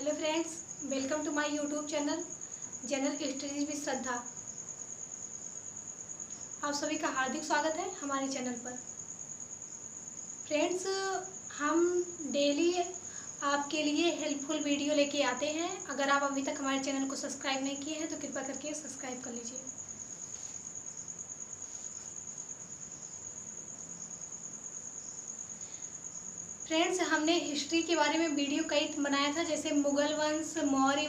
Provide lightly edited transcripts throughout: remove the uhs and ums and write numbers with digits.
Hello friends, welcome to my YouTube channel general studies with Shraddha. आप सभी का हार्दिक स्वागत है हमारे चैनल पर। फ्रेंड्स, हम डेली आपके लिए हेल्पफुल वीडियो लेके आते हैं। अगर आप अभी तक हमारे चैनल को सब्सक्राइब नहीं किए हैं तो कृपया करके सब्सक्राइब कर लीजिए। फ्रेंड्स, हमने हिस्ट्री के बारे में वीडियो कई बनाया था, जैसे मुगल वंश, मौर्य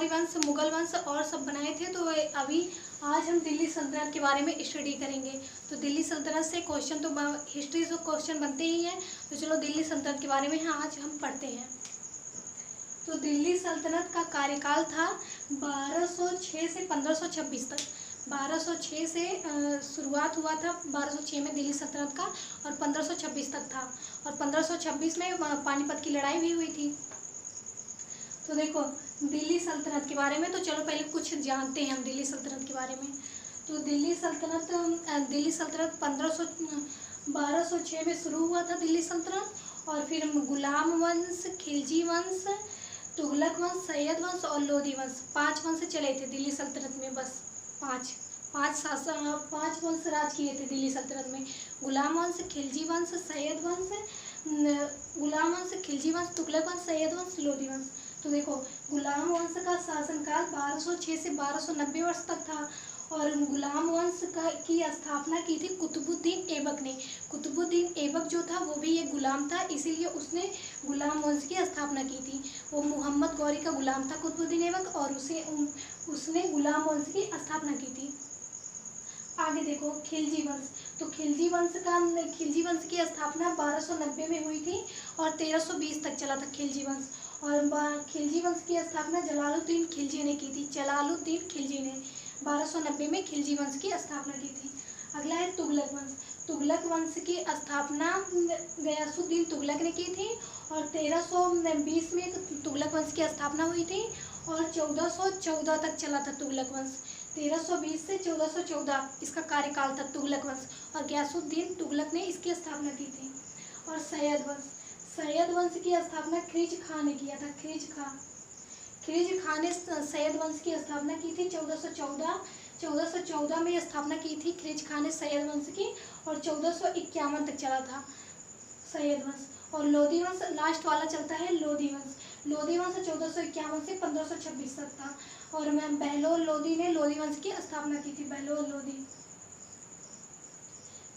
वंश, मुगल वंश और सब बनाए थे। तो अभी आज हम दिल्ली सल्तनत के बारे में स्टडी करेंगे। तो दिल्ली सल्तनत से क्वेश्चन तो हिस्ट्री से क्वेश्चन बनते ही हैं, तो चलो दिल्ली सल्तनत के बारे में आज हम पढ़ते हैं। तो दिल्ली सल्तनत का कार्यकाल था 1206 से 1526 तक। 1206 से शुरुआत हुआ था, 1206 में दिल्ली सल्तनत का, और 1526 तक था। और 1526 में पानीपत की लड़ाई भी हुई थी। तो देखो दिल्ली सल्तनत के बारे में, तो चलो पहले कुछ जानते हैं हम दिल्ली सल्तनत के बारे में। तो दिल्ली सल्तनत 1206 में शुरू हुआ था दिल्ली सल्तनत, और फिर गुलाम वंश, खिलजी वंश, तुगलक वंश, सैयद वंश और लोधी वंश, 5 वंश चले थे दिल्ली सल्तनत में। बस पाँच वंश राज किए थे दिल्ली सल्तनत में। गुलाम वंश, खिलजी वंश, सैयद वंश, तुगलक वंश, सैयद वंश, लोधी वंश। तो देखो गुलाम वंश का शासनकाल 1206 से 1290 वर्ष तक था, और गुलाम वंश की स्थापना की थी कुतुबुद्दीन ऐबक ने। कुतुबुद्दीन ऐबक जो था वो भी एक गुलाम था, इसीलिए उसने गुलाम वंश की स्थापना की थी। वो मोहम्मद गौरी का गुलाम था कुतुबुद्दीन ऐबक, और उसने गुलाम वंश की स्थापना की थी। आगे देखो खिलजी वंश। तो खिलजी वंश की स्थापना 1290 में हुई थी और 1320 तक चला था खिलजी वंश। और खिलजी वंश की स्थापना जलालुद्दीन खिलजी ने की थी। 1290 में खिलजी वंश की स्थापना की थी। अगला है तुगलक वंश। तुगलक वंश की स्थापना गयासुद्दीन तुगलक ने की थी, और 1320 में तुगलक वंश की स्थापना हुई थी, और 1414 तक चला था तुगलक वंश। 1320 से 1414 इसका कार्यकाल था तुगलक वंश, और गयासुद्दीन तुगलक ने इसकी स्थापना की थी। और सैयद वंश की स्थापना खिलजी खान ने किया था। खिलजी खान ने सैयद वंश की स्थापना की थी 1414 में स्थापना की थी खिलजी खान ने सैयद वंश की, और 1451 तक चला था सैयद वंश। और लोधी वंश लास्ट वाला चलता है। लोधी वंश 1451 से 1526 तक था, और बहलोल लोधी ने लोधी वंश की स्थापना की थी। बहलोल लोधी।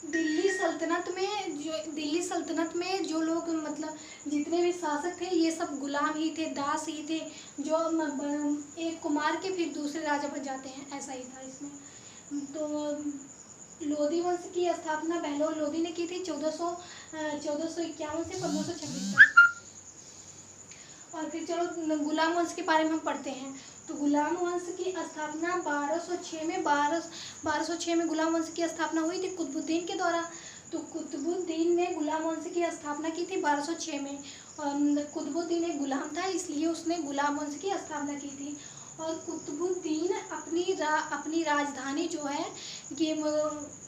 दिल्ली सल्तनत में जो लोग मतलब जितने भी शासक थे ये सब गुलाम ही थे, दास ही थे, जो एक कुमार के फिर दूसरे राजा बन जाते हैं, ऐसा ही था इसमें। तो लोधी वंश की स्थापना बहलोल लोधी ने की थी 1451 से 1526 तक। और फिर चलो गुलाम वंश के बारे में हम पढ़ते हैं। तो गुलाम वंश की स्थापना 1206 में गुलाम वंश की स्थापना हुई थी कुतुबुद्दीन के द्वारा। तो कुतुबुद्दीन ने गुलाम वंश की स्थापना की थी 1206 में। कुतुबुद्दीन एक गुलाम था, इसलिए उसने गुलाम वंश की स्थापना की थी। और कुतुबुद्दीन अपनी राजधानी जो है ये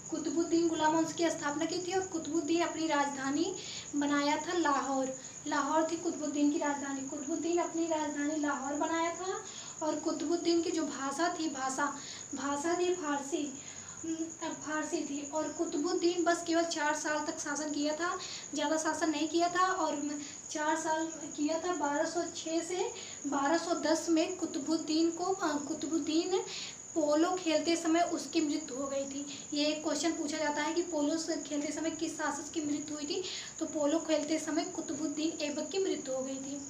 कुतुबुद्दीन गुलाम वंश की स्थापना की थी, और कुतुबुद्दीन अपनी राजधानी बनाया था लाहौर थी कुतुबुद्दीन की राजधानी। कुतुबुद्दीन अपनी राजधानी लाहौर बनाया था, और कुतुबुद्दीन की जो भाषा थी फारसी थी। और कुतुबुद्दीन बस केवल 4 साल तक शासन किया था, ज़्यादा शासन नहीं किया था। और 4 साल किया था 1206 से 1210 में कुतुबुद्दीन पोलो खेलते समय उसकी मृत्यु हो गई थी। ये एक क्वेश्चन पूछा जाता है कि पोलो खेलते समय किस शासक की मृत्यु हुई थी। तो पोलो खेलते समय कुतुबुद्दीन ऐबक की मृत्यु हो गई थी।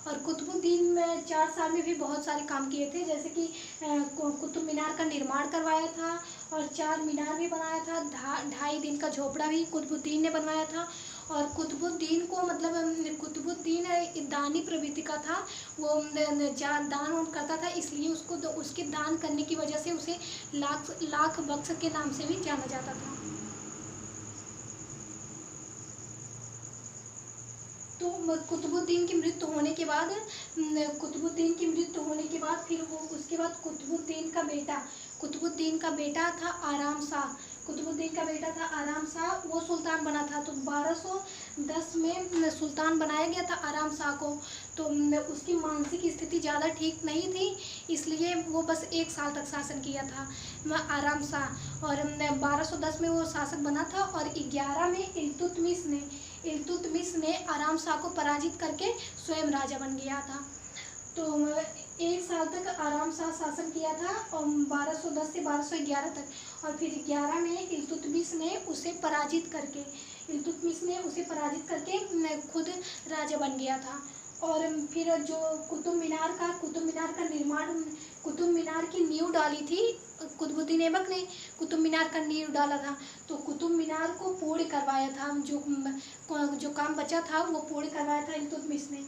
और कुतुबुद्दीन में 4 साल में भी बहुत सारे काम किए थे, जैसे कि कुतुब मीनार का निर्माण करवाया था, और 4 मीनार भी बनाया था। 2.5 दिन का झोपड़ा भी कुतुबुद्दीन ने बनवाया था। और कुतुबुद्दीन को कुतुबुद्दीन दानी प्रवृत्ति का था, वो दान करता था, इसलिए उसके दान करने की वजह से उसे लाख बख्श के नाम से भी जाना जाता था। तो कुतुबुद्दीन की मृत्यु होने के बाद फिर वो उसके बाद कुतुबुद्दीन का बेटा था आराम शाह। कुतुबुद्दीन का बेटा था आराम शाह, वो सुल्तान बना था। तो 1210 में सुल्तान बनाया गया था आराम शाह को। तो उसकी मानसिक स्थिति ज़्यादा ठीक नहीं थी, इसलिए वो बस 1 साल तक शासन किया था आराम शाह। और 1210 में वो शासक बना था और 11 में इल्तुतमिश ने आराम शाह को पराजित करके स्वयं राजा बन गया था। तो 1 साल तक आराम शाह शासन किया था और 1210 से 1211 तक। और फिर 11 में इल्तुतमिश ने उसे पराजित करके खुद राजा बन गया था। और फिर जो कुतुब मीनार का निर्माण, कुतुब मीनार की नींव डाली थी कुतुबुद्दीन ऐबक ने, कुतुब मीनार का नींव डाला था। तो कुतुब मीनार को पूर्ण करवाया था, जो काम बचा था वो पूर्ण करवाया था इल्तुतमिश ने।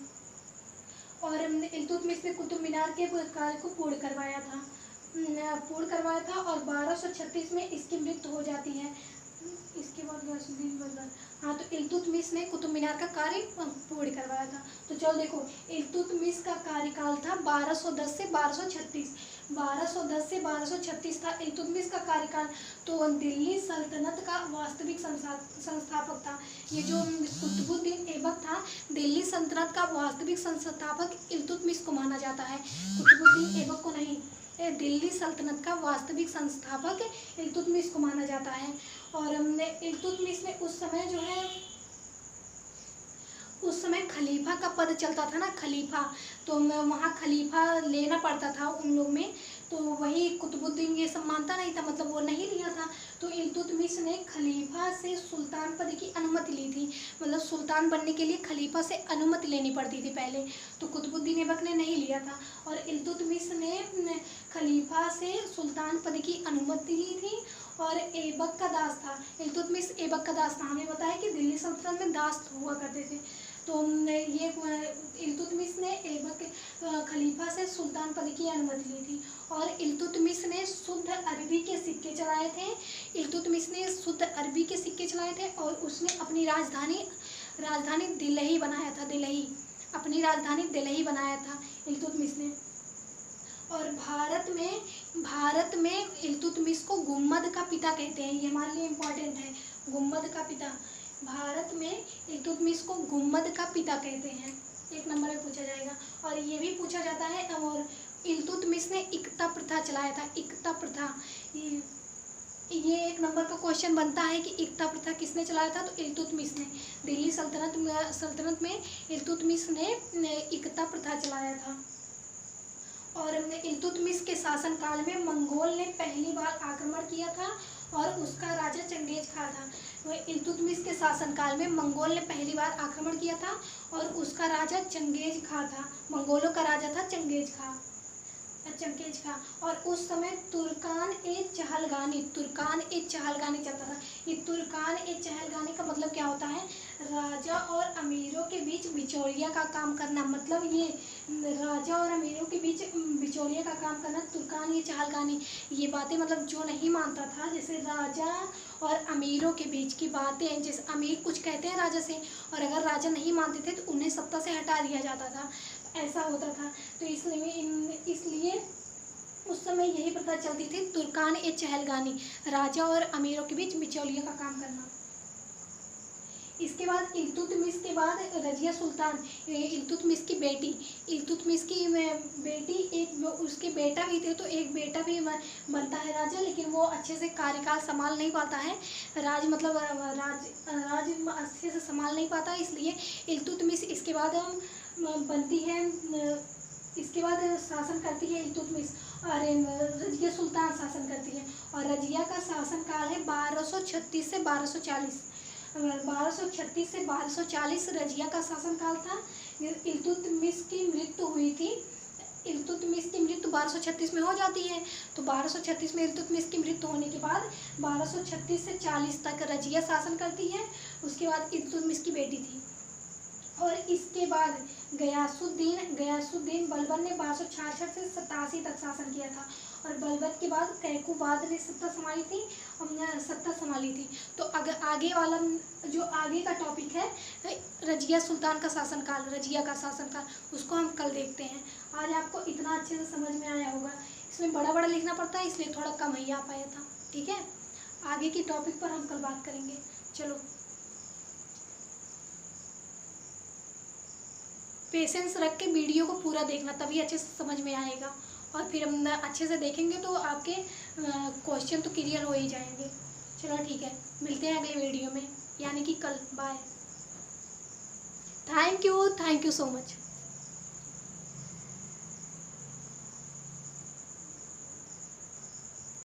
और इल्तुतमिश ने कुतुब मीनार के कार्य को पूर्ण करवाया था और 1236 में इसकी मृत्यु हो जाती है। इसके बाद गयासुद्दीन बलबन, हाँ, तो इल्तुतमिश ने कुतुब मीनार का कार्य पूर्ण करवाया था। तो चलो देखो, इल्तुतमिश का कार्यकाल था 1210 से 1236। 1210 से 1236 था इल्तुतमिश का कार्यकाल। तो दिल्ली सल्तनत का वास्तविक संस्थापक था। ये जो कुतुबुद्दीन ऐबक था, दिल्ली सल्तनत का वास्तविक संस्थापक इल्तुतमिश को माना जाता है, कुतुबुद्दीन ऐबक को नहीं। दिल्ली सल्तनत का वास्तविक संस्थापक इल्तुतमिश को माना जाता है। और इल्तुतमिश ने उस समय खलीफा का पद चलता था ना, खलीफा, तो वहाँ खलीफा लेना पड़ता था उन लोग में। तो वही कुतुबुद्दीन ये सब मानता नहीं था, मतलब वो नहीं लिया था। तो इल्तुतमिश ने खलीफा से सुल्तान पद की अनुमति ली थी, मतलब सुल्तान बनने के लिए खलीफा से अनुमति लेनी पड़ती थी पहले। तो कुतुबुद्दीन ऐबक ने नहीं लिया था और इल्तुतमिश ने खलीफा से सुल्तान पद की अनुमति ली थी। और ऐबक का दास था, इल्तुतमिश ऐबक का दास था। हमें बताया कि दिल्ली सल्तनत में दास हुआ करते थे। तो ये इल्तुतमिश ने ऐबक खलीफा से सुल्तान पद की अनुमति ली थी। और इल्तुतमिश ने शुद्ध अरबी के सिक्के चलाए थे और उसने अपनी राजधानी दिल्ली बनाया था, अपनी राजधानी दिल्ली बनाया था इल्तुतमिश ने। और भारत में इल्तुतमिश को गुम्मद का पिता कहते हैं, ये हमारे लिए इम्पोर्टेंट है, गुम्मद का पिता। भारत में इल्तुतमिश को गुम्मद का पिता कहते हैं, 1 नंबर में पूछा जाएगा। और ये भी पूछा जाता है, और इल्तुतमिश ने इक्ता प्रथा चलाया था, इक्ता प्रथा। ये 1 नंबर का क्वेश्चन बनता है कि इक्ता प्रथा किसने चलाया था, तो इल्तुतमिश ने। दिल्ली सल्तनत में इल्तुतमिश ने इक्ता प्रथा चलाया था। और इल्तुतमिश के शासनकाल में मंगोल ने पहली बार आक्रमण किया था और उसका राजा चंगेज खां था। इल्तुतमिश के शासनकाल में मंगोल ने पहली बार आक्रमण किया था और उसका राजा चंगेज खां था। मंगोलों का राजा था चंगेज खां। और उस समय तुर्कान ए चहलगानी चलता था। ये तुर्कान ए चहलगानी का मतलब क्या होता है, राजा और अमीरों के बीच बिचौलिया का काम करना। मतलब ये राजा और अमीरों के बीच बिचौलिया का काम करना, तुर्कान ए चहलगानी। ये बातें मतलब जो नहीं मानता था, जैसे राजा और अमीरों के बीच की बातें, जैसे अमीर कुछ कहते हैं राजा से और अगर राजा नहीं मानते थे तो उन्हें सत्ता से हटा दिया जाता था, ऐसा होता था। तो इसलिए उस समय यही प्रथा चलती थी, तुर्कान ए चहलगानी, राजा और अमीरों के बीच बिचौलिया का काम करना। इसके बाद इल्तुतमिश के बाद रजिया सुल्तान, इल्तुतमिश की बेटी, एक उसके बेटा भी थे, तो एक बेटा भी बनता है राजा, लेकिन वो अच्छे से कार्यकाल संभाल नहीं पाता है, राज अच्छे से संभाल नहीं पाता, इसलिए इल्तुतमिश इसके बाद बनती है, इसके बाद शासन करती है इल्तुतमिश और रजिया सुल्तान शासन करती है। और रजिया का शासनकाल है 1236 से 1240। 1236 से 1240 रजिया का शासनकाल था। इल्तुतमिश की मृत्यु हुई थी, इल्तुतमिश की मृत्यु 1236 में हो जाती है। तो 1236 में इल्तुतमिश की मृत्यु होने के बाद 1236 से 40 तक रजिया शासन करती है। उसके बाद इल्तुतमिश की बेटी थी। और इसके बाद गयासुद्दीन बलबन ने 1266 से 87 तक शासन किया था। और बलबन के बाद कैकुबाद ने सत्ता संभाली थी। तो अगर आगे का टॉपिक है रजिया सुल्तान का शासनकाल, रजिया का शासनकाल, उसको हम कल देखते हैं। आज आपको इतना अच्छे से समझ में आया होगा। इसमें बड़ा बड़ा लिखना पड़ता है, इसलिए थोड़ा कम ही आ पाया था, ठीक है। आगे की टॉपिक पर हम कल बात करेंगे। चलो, पेशेंस रख के वीडियो को पूरा देखना, तभी अच्छे से समझ में आएगा। और फिर हम अच्छे से देखेंगे तो आपके क्वेश्चन तो क्लियर हो ही जाएंगे। चलो ठीक है, मिलते हैं अगले वीडियो में, यानी कि कल। Bye. Thank you so much.